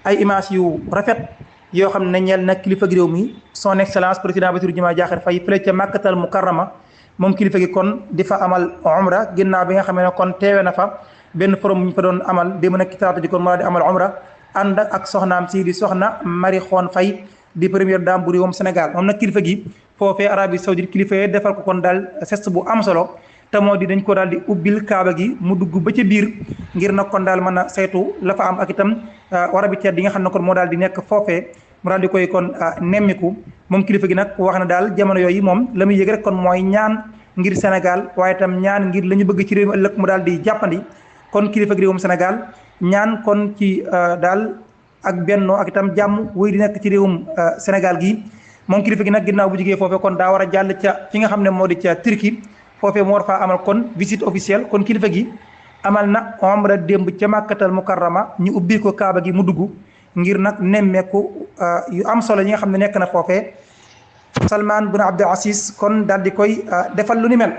ay image yu rafet yoo xam ne ñeel nag kilifa gi réew mi son excellence président Bassirou Diomaye Diakhar Faye fële ca Makkatal Mukarrama moom kilifa gi kon di fa amal umra ginnaaw bi nga xam ne kon teewe na fa benn forum bu ñu fa doon amal démb nag ki talaata ji kon moo di amal umra ànd ak soxnaam si di soxna Marie Khone Faye di première dame bu réewum Sénégal moom nag kilifa gi foofee Arabie Saoudite kilifa yi defal ko kon daal geste bu am solo te moo di dañ ko daal di ubbil kaaba gi mu dugg ba ca biir ngir nag kon daal mën a saytu la fa am ak itam wara bi teet yi nga xam ne kon moo daal di nekk foofee mu daal di koy kon nemmiku moom kilifa gi nag wax na daal jamono yooyu moom la muy yëg rek kon mooy ñaan ngir Sénégal waaye itam ñaan ngir la ñu bëgg ci réew mi ëllëg mu daal di jàppandi kon kilifa gi réewum Sénégal ñaan kon ci daal ak bennoo ak itam jàmm wéy di nekk ci réewum Sénégal gi moom kilifa gi nag ginnaaw bu jigee foofee kon daa war a jàll ca fi nga xam ne moo di ca Turquie foofee mu war faa amal kon visite officielle kon kilifa gi amal na umra démb ca Makkatal Mukarrama ñu ubbi ko kaaba gi mu dugg ngir nag nemmeeku yu am solo yi nga xam ne nekk na foofee Salman bin Abdul Aziz kon daal di koy defal lu ni mel